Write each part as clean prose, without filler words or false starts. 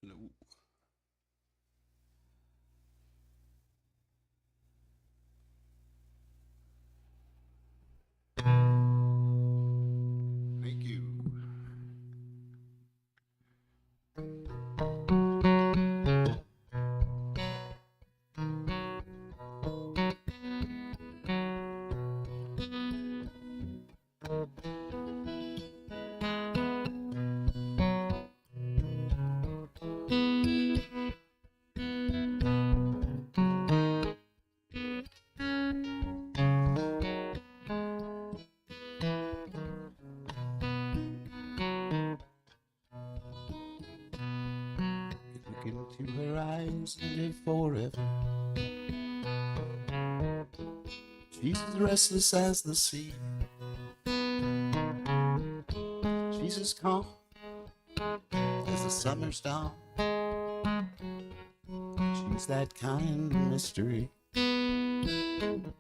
Hello. Thank you. Look into her eyes and live forever. She's as restless as the sea. She's as calm as the summer's dawn. She's that kind of mystery. And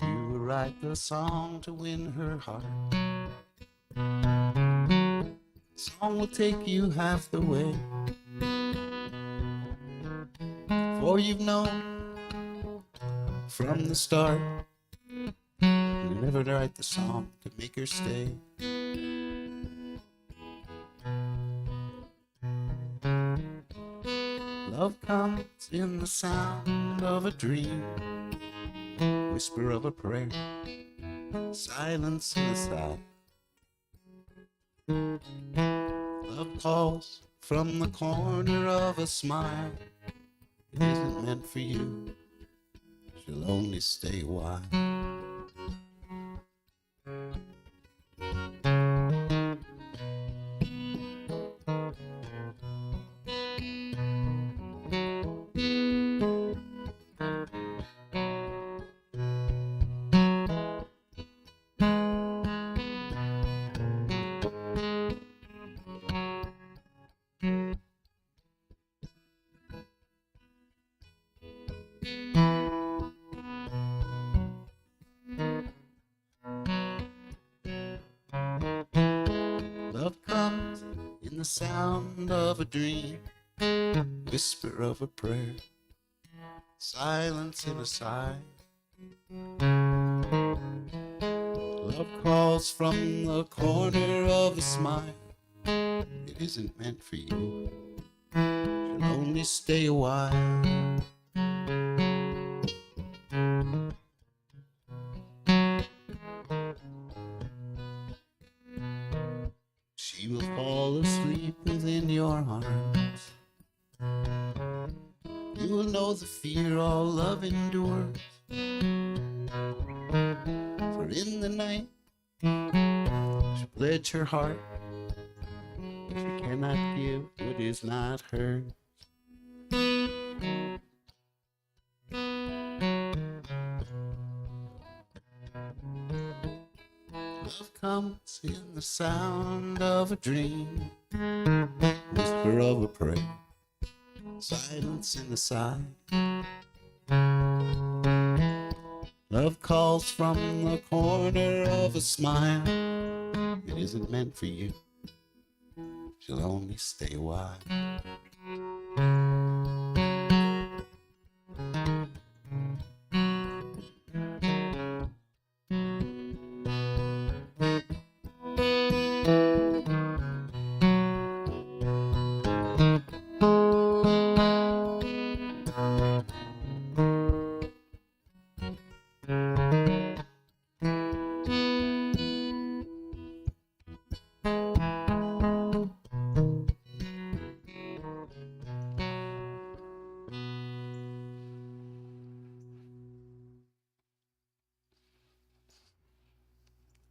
you will write the song to win her heart. The song will take you half the way. For you've known from the start you never write the song to make her stay. Love comes in the sound of a dream, whisper of a prayer, silence in a sigh. Love calls from the corner of a smile. It isn't meant for you, she'll only stay a while. Love comes in the sound of a dream, whisper of a prayer, silence in a sigh. Love calls from the corner of a smile. It isn't meant for you, she'll only stay a while. She will fall asleep within your arms. You will know the fear all love endures. For in the night she pledged her heart, she cannot give what is not hers. Love comes in the sound of a dream, whisper of a prayer, silence in a sigh. Love calls from the corner of a smile. It isn't meant for you, she'll only stay a while.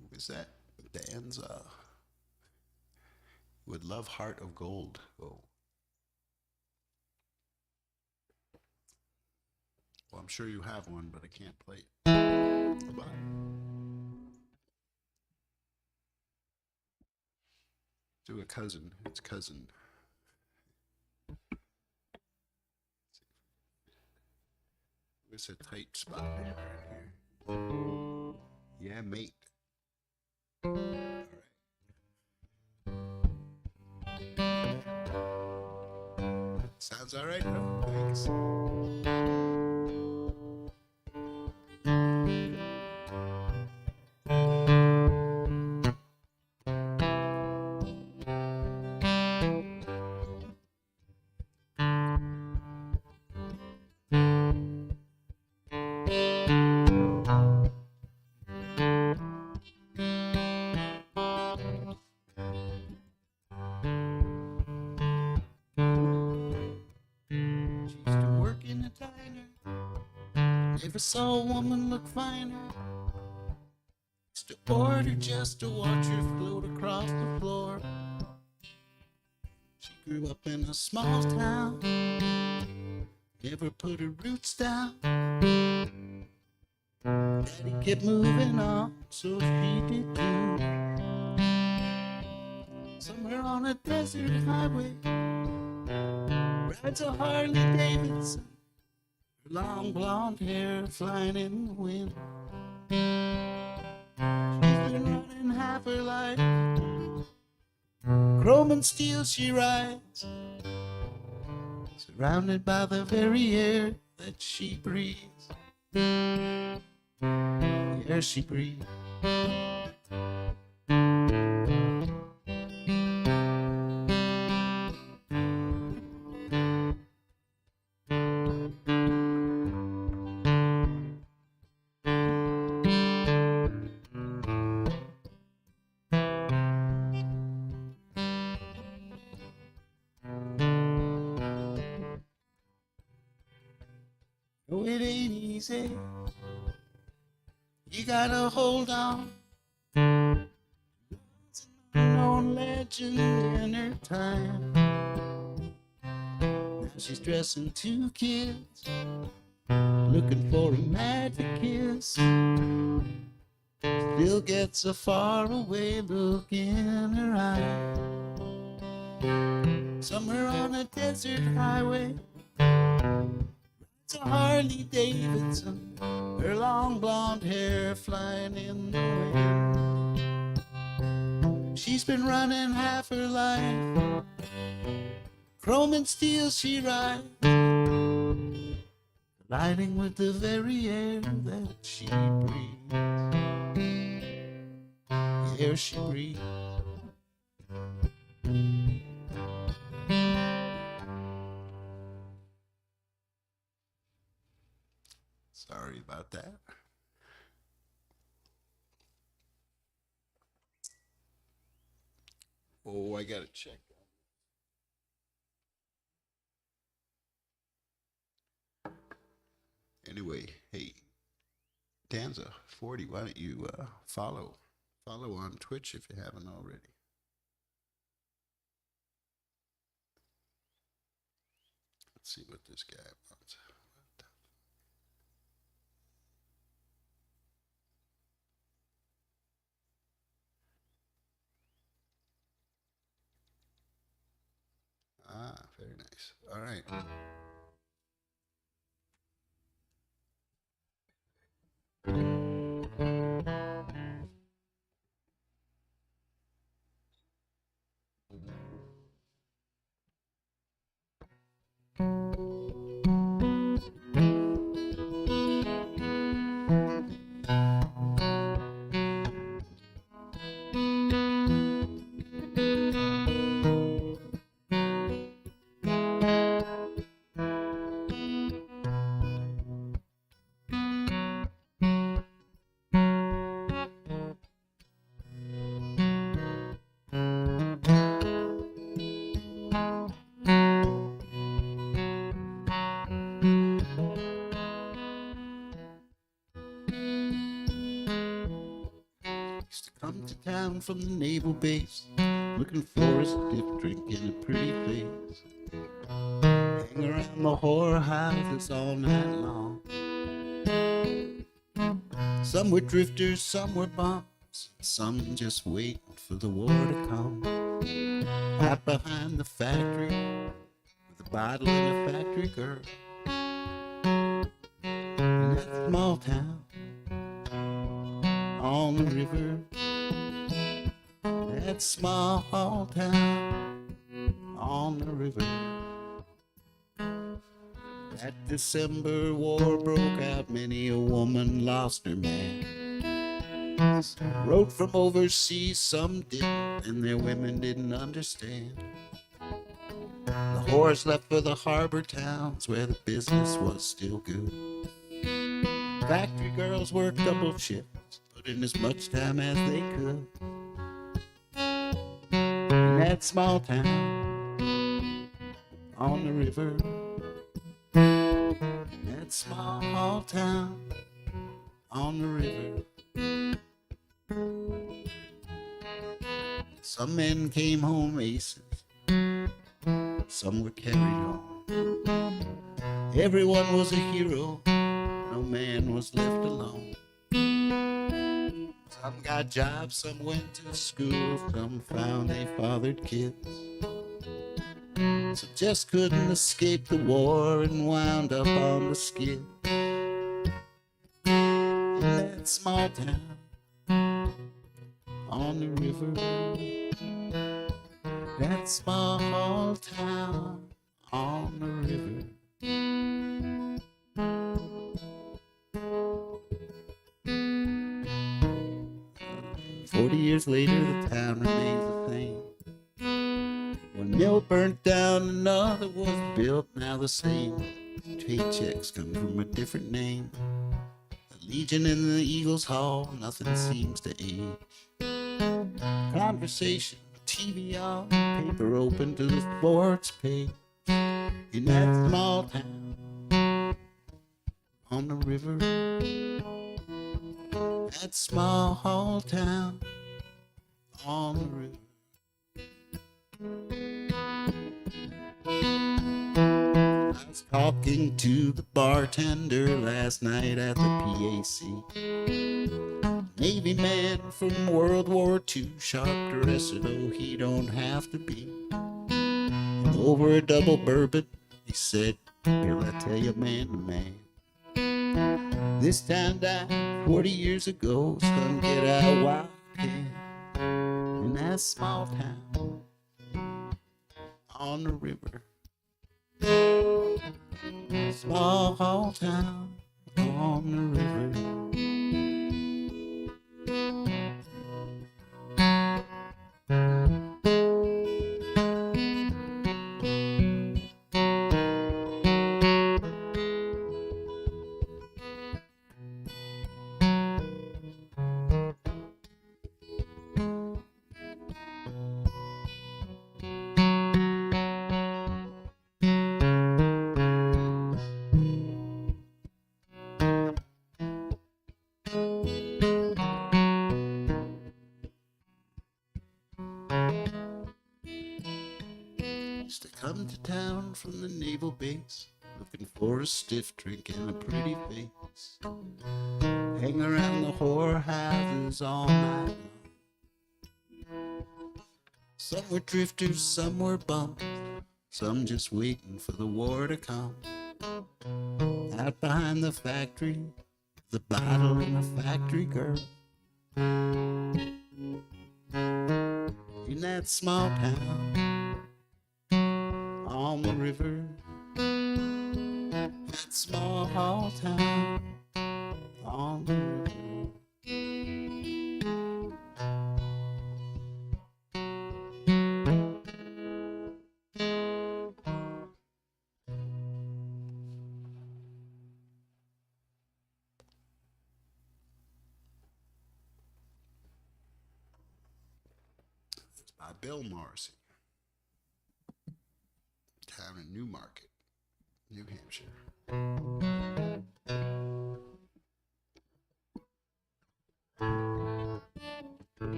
Who is that? Dan's Would Love Heart of Gold go? Well, I'm sure you have one, but I can't play it. Goodbye. To a cousin. It's cousin. It's a tight spot in here. Yeah, mate. Never saw a woman look finer. Used to order just to watch her float across the floor. She grew up in a small town, never put her roots down. Daddy kept moving on, so she did too. Somewhere on a desert highway rides a Harley Davidson, her long blonde hair flying in the wind. She's been running half her life, chrome and steel she rides, surrounded by the very air that she breathes. The air she breathes. No, it ain't easy. You gotta hold on. It's an unknown legend in her time. Now she's dressing 2 kids, looking for a magic kiss. Still gets a faraway look in her eye. Somewhere on a desert highway, it's a Harley Davidson, her long blonde hair flying in the wind. She's been running half her life, chrome and steel she rides, colliding with the very air that she breathes. The air she breathes. Sorry about that. Oh, I gotta check. Anyway, hey, Danza40, why don't you follow on Twitch if you haven't already. Let's see what this guy wants. Ah, very nice. All right. Used to come to town from the naval base, looking for a stiff drink and a pretty face. Hang around the whorehouses all night long. Some were drifters, some were bums, some just waiting for the war to come. Out behind the factory with a bottle and a factory girl. In that small town on the river, that small town on the river. That December war broke out, many a woman lost her man. Some wrote from overseas, some didn't, and their women didn't understand. The whores left for the harbor towns where the business was still good. Factory girls worked double shifts, put in as much time as they could. In that small town on the river, that that small town on the river. Some men came home aces, some were carried home. Everyone was a hero, no man was left alone. Some got jobs, some went to school, some found they fathered kids. Some just couldn't escape the war and wound up on the skid. In that small town on the river, that small town on the river. 40 years later, the town remains the same. One mill burnt down, another was built, now the same. Paychecks come from a different name. The Legion in the Eagles Hall, nothing seems to age. Conversation, TV on, paper open to the sports page. In that small town on the river, that small town on the river. I was talking to the bartender last night at the PAC. Navy man from World War II, sharp dresser though he don't have to be. And over a double bourbon, he said, "Will I tell you man to man? This town died 40 years ago, son, get out while you can." In that small town on the river, small town on the river. Used to come to town from the naval base, looking for a stiff drink and a pretty face. Hang around the whorehouses all night long. Some were drifters, some were bums, some just waiting for the war to come. Out behind the factory, the bottle and the factory girl. In that small town on the river, that small town on the river. It's by Bill Morrissey. Town in Newmarket, New Hampshire.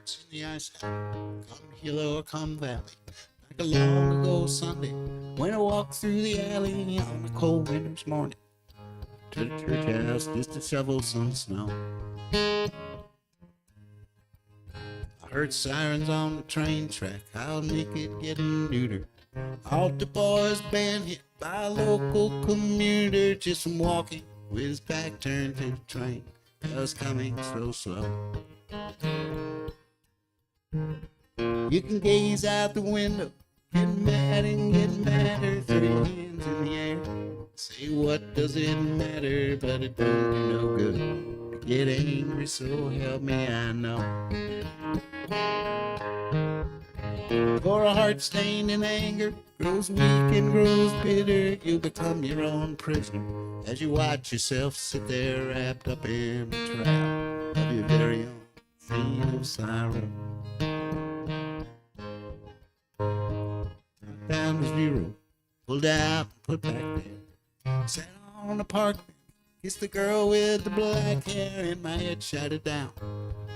In the ice hat, come hill or come valley. Like a long ago Sunday, when I walked through the alley on a cold winter's morning to the church house just to shovel some snow. I heard sirens on the train track, I'll make it getting neutered. Altar boys band hit by a local commuter, just from walking with his back turned to the train, 'cause coming so slow. You can gaze out the window, get mad and get madder, throw your hands in the air, say Say, what does it matter? But it don't do no good to get angry, so help me, I know. For a heart stained in anger grows weak and grows bitter, you become your own prisoner as you watch yourself sit there wrapped up in the trap of your very own vein of sorrow. Down to zero, pulled out and put back there. Sat on the park bench, kissed the girl with the black hair, and my head shouted down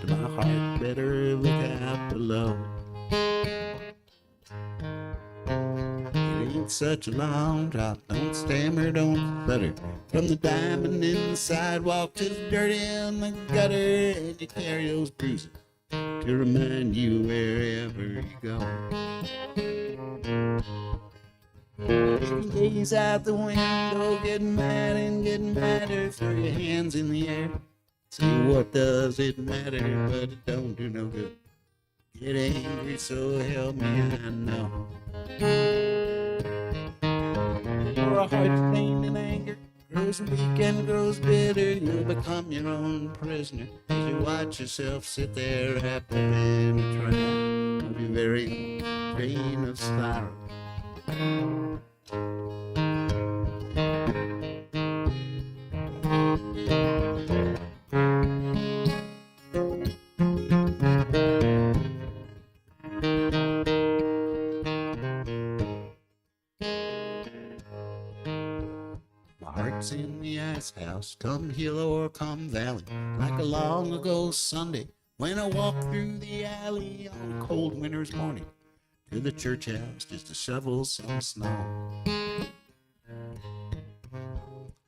to my heart, better look out below. It ain't such a long drop, don't stammer, don't stutter, from the diamond in the sidewalk to the dirt in the gutter, and you carry those bruises to remind you wherever you go. You can gaze out the window, get mad and get madder, throw your hands in the air, say what does it matter, but it don't do no good. Get angry, so help me, I know. For a heart stained in anger grows weak and grows bitter, you'll become your own prisoner as you watch yourself sit there wrapped up in a trap of your very own vein of sorrow. In the ice house, come hill or come valley, like a long ago Sunday when I walked through the alley on a cold winter's morning to the church house just to shovel some snow.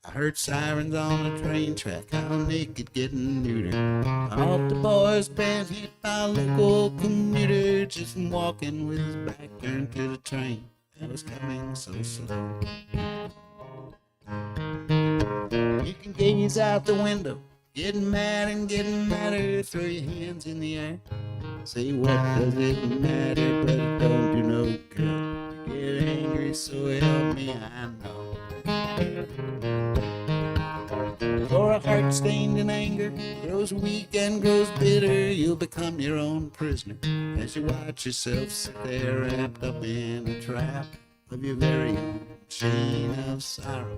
I heard sirens on the train track, how naked getting neutered. Off the boys' band hit by a local commuter, just walking with his back turned to the train that was coming so slow. You can gaze out the window, getting mad and getting madder, throw your hands in the air, say what does it matter, but it don't do no good. Get angry, so help me, I know. For a heart stained in anger grows weak and grows bitter, you'll become your own prisoner as you watch yourself sit there wrapped up in a trap of your very own chain of sorrow.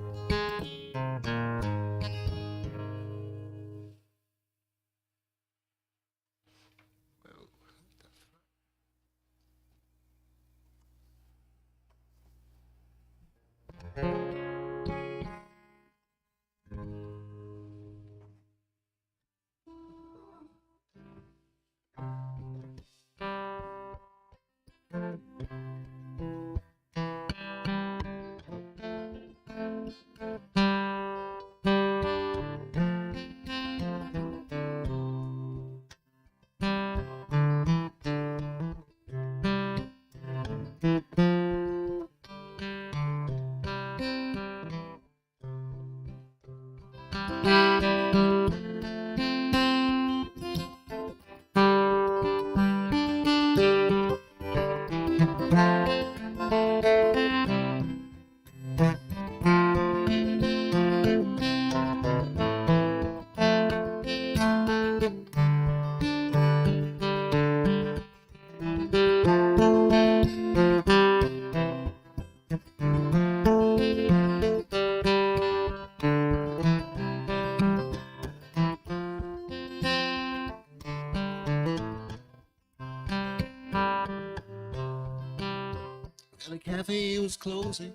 The cafe was closing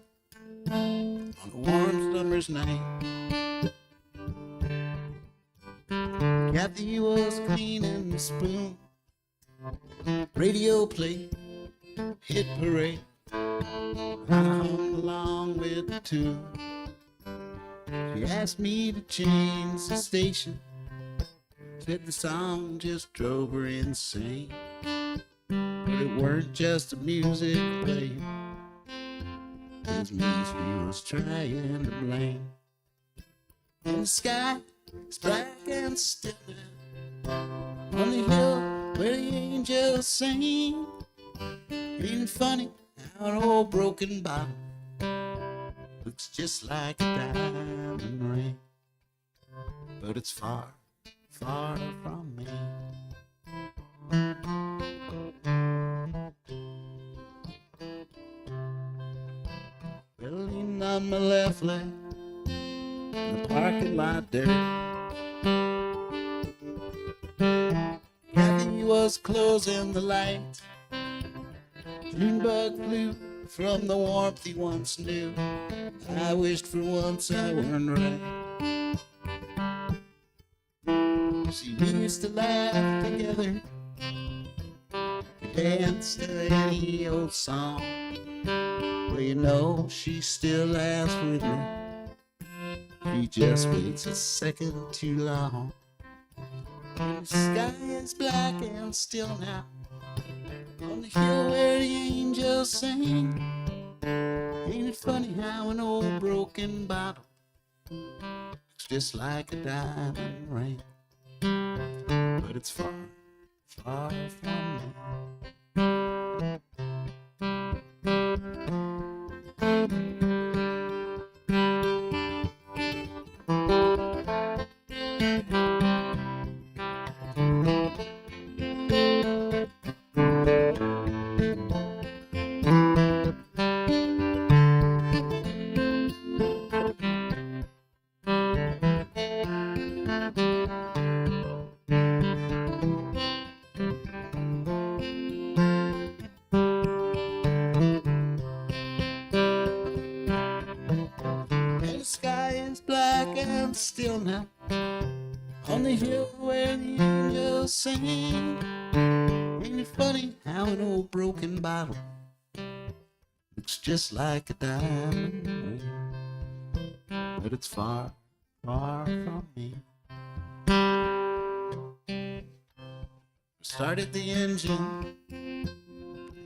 on a warm summer's night. Kathy was cleaning the spoon. Radio played, hit parade. I hung along with the tune. She asked me to change the station. Said the song just drove her insane. But it weren't just the music playing. It was me she was trying to blame. And the sky is black and still on the hill where the angels sing. Ain't it funny how an old broken bottle looks just like a diamond ring, but it's far, far from me. Well, leaning on my left leg in the parking lot there, Kathy was closing the light. Junebug flew from the warmth he once knew. I wished for once I weren't right. See, we used to laugh together, we danced to any old song. Well, you know, she still laughs with me. She just waits a second too long. And the sky is black and still now, on the hill where the angels sing. Ain't it funny how an old broken bottle looks just like a diamond ring, but it's far, far from me. And the sky is black and still now, on the hill where the angels sing. Ain't it funny how an old broken bottle looks just like a diamond ring, but it's far, far from me. We started the engine,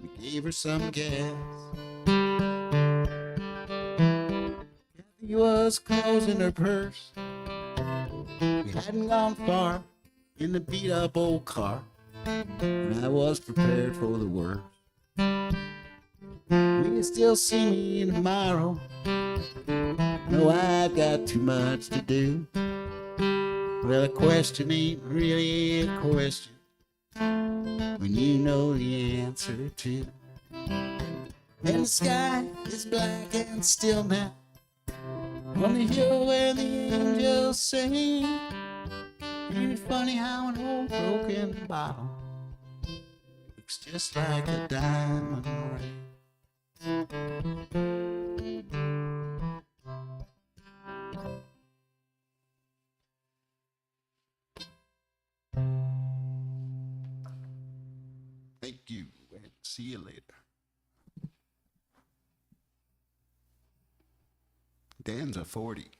we gave her some gas. Kathy was closing her purse. We hadn't gone far in the beat-up old car, and I was prepared for the worst. Will you still see me tomorrow? No, I've got too much to do. Well, a question ain't really a question when you know the answer to. And the sky is black and still now, on the hill where the angels sing. Ain't it funny how an old broken bottle looks just like a diamond ring? Thank you, and see you later. Dan's a 40.